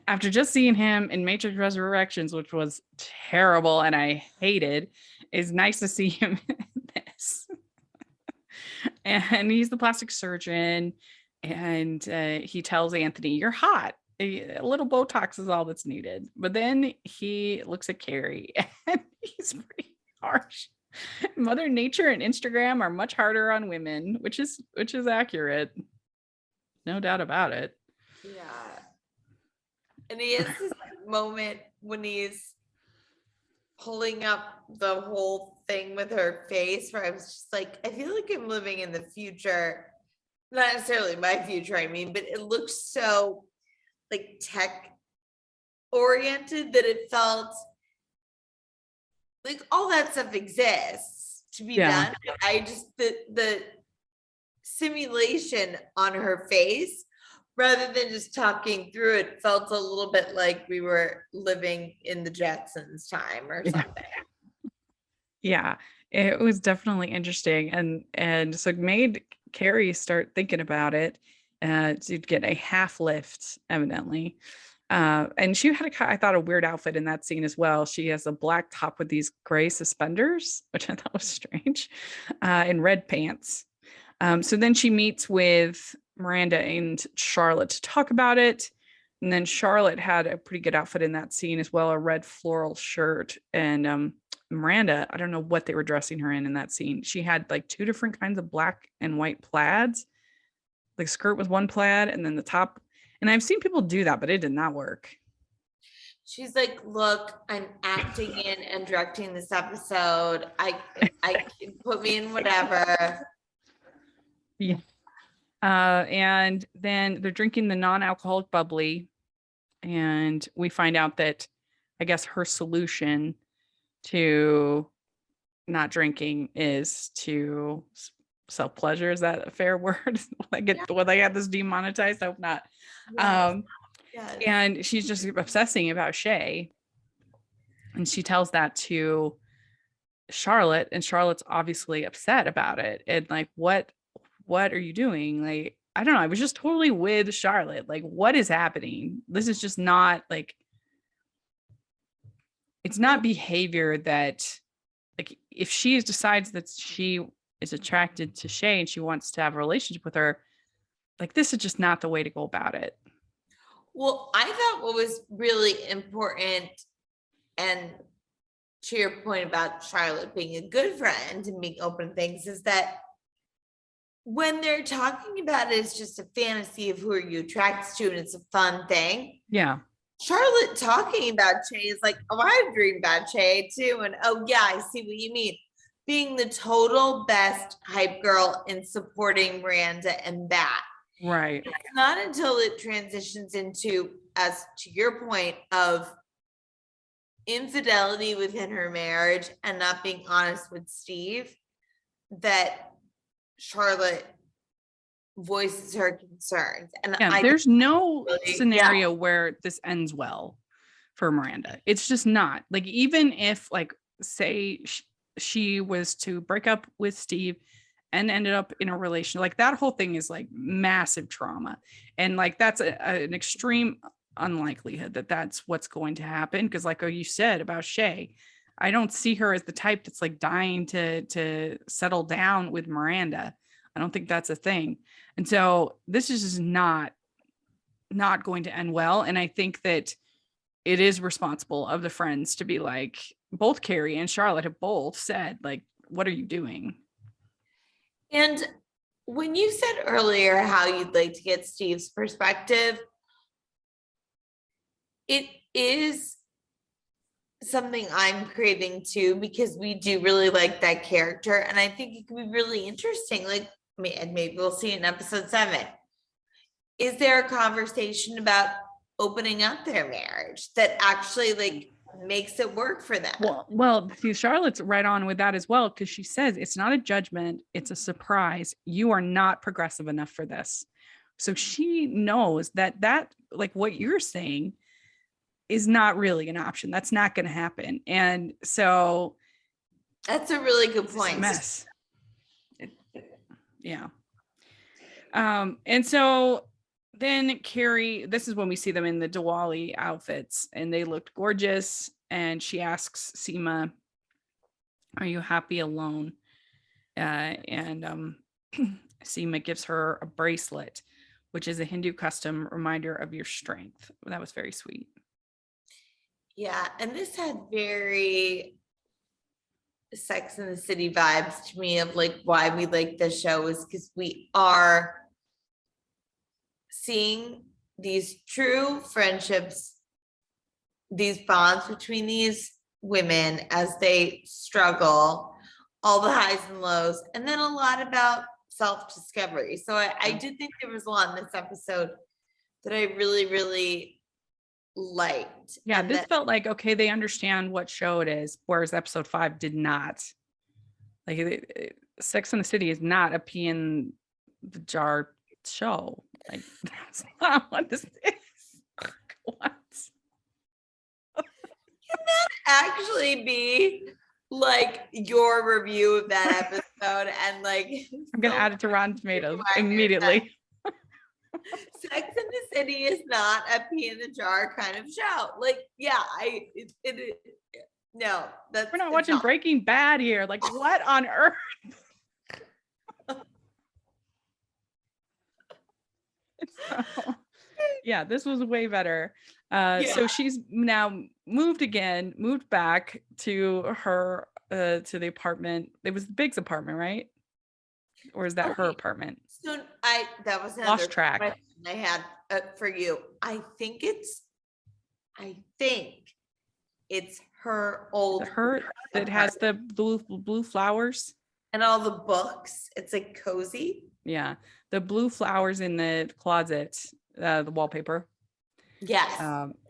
After just seeing him in Matrix Resurrections, which was terrible and I hated, it's nice to see him in this. And he's the plastic surgeon, and he tells Anthony, "You're hot. A little Botox is all that's needed." But then he looks at Carrie and he's pretty harsh. Mother Nature and Instagram are much harder on women, which is accurate. No doubt about it. Yeah. And he has this moment when he's pulling up the whole thing with her face where I was just like, I feel like I'm living in the future. Not necessarily my future, I mean, but it looks so like tech oriented that it felt like all that stuff exists to be done. I just the simulation on her face, rather than just talking through it, felt a little bit like we were living in the Jetsons time or something. Yeah, it was definitely interesting, and so it made Carrie start thinking about it to get a half lift, evidently. And she had I thought, a weird outfit in that scene as well. She has a black top with these gray suspenders, which I thought was strange, and red pants. So then she meets with Miranda and Charlotte to talk about it. And then Charlotte had a pretty good outfit in that scene as well, a red floral shirt. And Miranda, I don't know what they were dressing her in that scene. She had like two different kinds of black and white plaids. The skirt was one plaid, and then the top. And I've seen people do that, but it did not work. She's like, look, I'm acting in and directing this episode. I put me in whatever. Yeah. And then they're drinking the non-alcoholic bubbly, and we find out that I guess her solution to not drinking is to self-pleasure. Is that a fair word? Will they get this demonetized? I hope not. Yes. And she's just obsessing about Shay, and she tells that to Charlotte, and Charlotte's obviously upset about it. And like, what are you doing? Like, I don't know. I was just totally with Charlotte. Like, what is happening? This is just not like, it's not behavior that, like, if she decides that she is attracted to Shay and she wants to have a relationship with her, like, this is just not the way to go about it. Well, I thought what was really important, and to your point about Charlotte being a good friend and being open things, is that when they're talking about it, it's just a fantasy of who are you attracted to, and it's a fun thing. Yeah. Charlotte talking about Shay is like, oh, I dream about Shay too. And oh yeah, I see what you mean. Being the total best hype girl in supporting Miranda and that. Right. It's not until it transitions into, as to your point, of infidelity within her marriage and not being honest with Steve, that Charlotte voices her concerns. And there's no scenario where this ends well for Miranda. It's just not. Like, even if, like, say she was to break up with Steve and ended up in a relation, like, that whole thing is like massive trauma, and like that's an extreme unlikelihood that that's what's going to happen, because like you said about Shay, I don't see her as the type that's like dying to settle down with Miranda. I don't think that's a thing. And so this is just not going to end well. And I think that it is responsible of the friends to be like, both Carrie and Charlotte have both said, like, what are you doing? And when you said earlier how you'd like to get Steve's perspective, it is something I'm craving too, because we do really like that character. And I think it could be really interesting. Like, maybe we'll see in episode 7. is there a conversation about opening up their marriage that actually like makes it work for them? Well, see, Charlotte's right on with that as well, because she says it's not a judgment, it's a surprise. You are not progressive enough for this. So she knows that like what you're saying is not really an option. That's not going to happen. And so that's a really good it's a point. mess. Yeah. And so then Carrie, this is when we see them in the Diwali outfits, and they looked gorgeous. And she asks Seema, "Are you happy alone?" And Seema gives her a bracelet, which is a Hindu custom reminder of your strength. That was very sweet. Yeah, and this had very Sex and the City vibes to me of like why we like this show is because we are seeing these true friendships, these bonds between these women as they struggle, all the highs and lows, and then a lot about self-discovery. So I did think there was a lot in this episode that I really, really liked. Yeah, and this that, felt like, okay, they understand what show it is, whereas episode 5 did not. Like Sex and the City is not a pea in the jar show. Like that's not what this is. What? actually be like your review of that episode and like I'm gonna add it to Rotten Tomatoes immediately. Sex and the City is not a pea in the jar kind of show. Like, yeah, no, that's We're not watching Breaking Bad here. Like, what on earth? So, yeah, this was way better. So she's now moved back to her to the apartment. It was Big's apartment, right? Or is that her apartment? So that was Lost track. question I had for you. I think it's her old Her that has the blue flowers and all the books. It's like cozy. Yeah, the blue flowers in the closet, the wallpaper. Yes.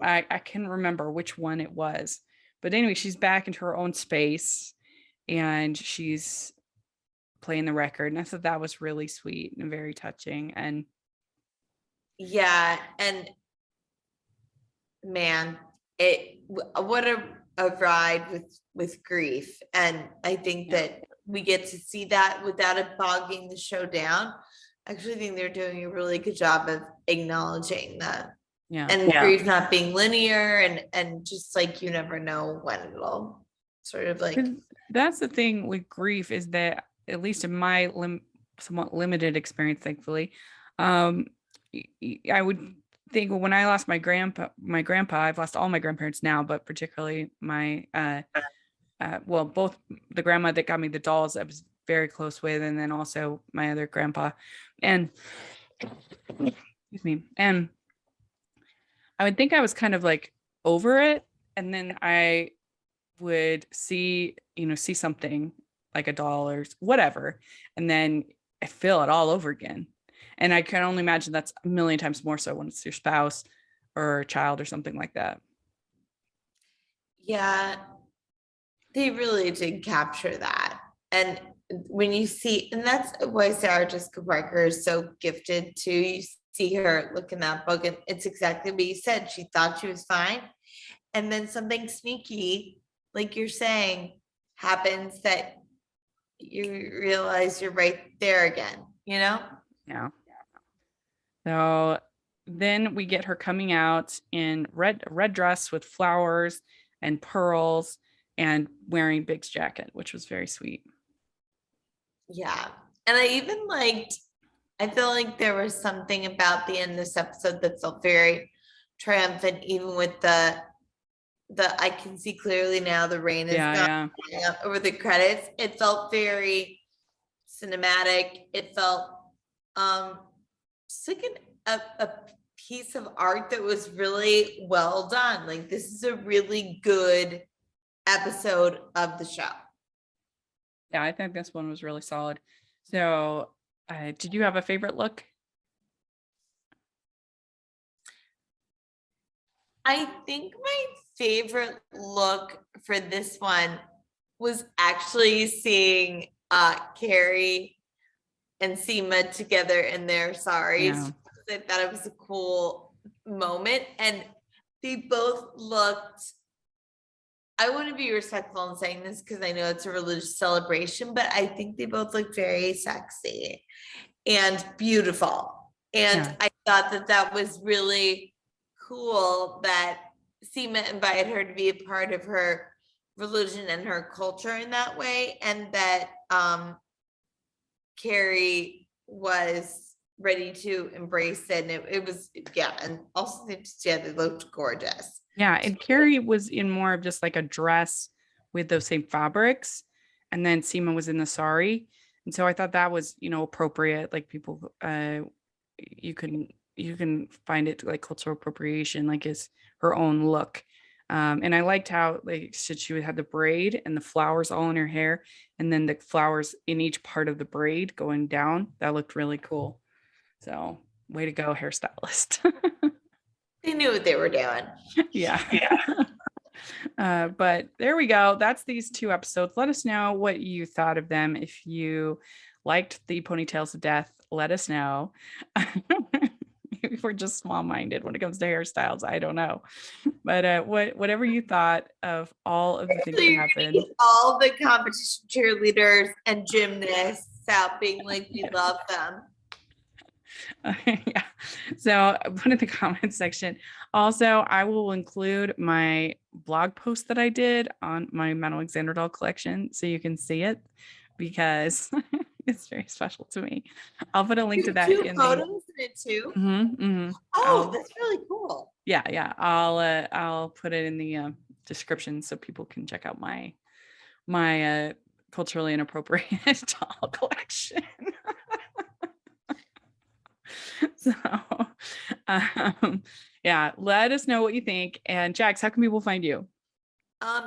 I can remember which one it was, but anyway, she's back into her own space, and she's playing the record, and I thought that was really sweet and very touching. And yeah, and man, what a ride with grief, and I think that we get to see that without it bogging the show down. I actually think they're doing a really good job of acknowledging that. And grief not being linear, and just like you never know when it'll sort of like. That's the thing with grief, is that at least in my somewhat limited experience, thankfully, I would think when I lost my grandpa, I've lost all my grandparents now, but particularly my both the grandma that got me the dolls I was very close with, and then also my other grandpa, and excuse me, and I would think I was kind of like over it, and then I would see something like a doll or whatever, and then I feel it all over again. And I can only imagine that's a million times more so when it's your spouse or a child or something like that. Yeah, they really did capture that. And when you see, and that's why Sarah Jessica Parker is so gifted too. You see her look in that book, and it's exactly what you said. She thought she was fine. And then something sneaky, like you're saying, happens that you realize you're right there again, Yeah. So then we get her coming out in red dress with flowers and pearls and wearing Big's jacket, which was very sweet. Yeah. And I feel like there was something about the end of this episode that felt very triumphant, even with the I can see clearly now the rain is gone over the credits. It felt very cinematic. It felt just like a piece of art that was really well done. Like, this is a really good episode of the show. Yeah, I think this one was really solid. So did you have a favorite look? I think my favorite look for this one was actually seeing Carrie and Seema together in their saris. Yeah. I thought it was a cool moment, and they both looked. I want to be respectful in saying this because I know it's a religious celebration, but I think they both look very sexy and beautiful. And Yeah. I thought that that was really cool that Seema invited her to be a part of her religion and her culture in that way, and that Carrie was ready to embrace it. And it was, yeah, and also yeah, they looked gorgeous. Yeah. And Carrie was in more of just like a dress with those same fabrics. And then Seema was in the sari. And so I thought that was, appropriate. Like people, you can find it like cultural appropriation, like is her own look. And I liked how like she had the braid and the flowers all in her hair, and then the flowers in each part of the braid going down. That looked really cool. So way to go, hairstylist. They knew what they were doing. Yeah. But there we go. That's these 2 episodes. Let us know what you thought of them. If you liked the Ponytails of Death, let us know. Maybe we're just small-minded when it comes to hairstyles. I don't know. But whatever you thought of all of the things that happened. All the competition cheerleaders and gymnasts out being like, we love them. Yeah. So put in the comments section. Also, I will include my blog post that I did on my Mount Alexander doll collection so you can see it, because it's very special to me. I'll put a link to that Two in photos in it too. Oh, that's really cool. Yeah. I'll put it in the description so people can check out my culturally inappropriate doll collection. So yeah, let us know what you think. And Jax, how can people find you?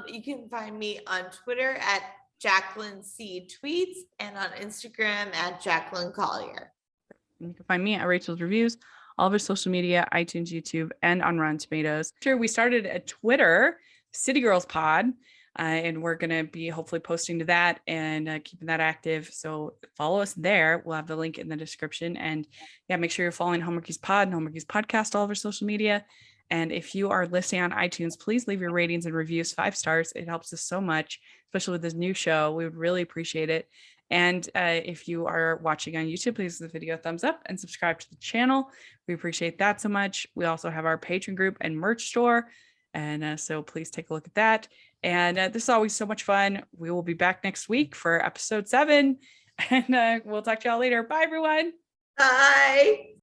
You can find me on Twitter at Jacqueline C Tweets and on Instagram at Jacqueline Collier. And you can find me at Rachel's Reviews, all of our social media, iTunes, YouTube, and on Rotten Tomatoes. Sure, we started a Twitter, City Girls Pod, and we're going to be hopefully posting to that and keeping that active. So follow us there. We'll have the link in the description. And yeah, make sure you're following Hallmarkies Pod and Hallmarkies Podcast, all of our social media. And if you are listening on iTunes, please leave your ratings and reviews 5 stars. It helps us so much, especially with this new show. We would really appreciate it. And if you are watching on YouTube, please give the video a thumbs up and subscribe to the channel. We appreciate that so much. We also have our Patreon group and merch store. And so please take a look at that. And this is always so much fun. We will be back next week for episode 7. And we'll talk to y'all later. Bye, everyone. Bye.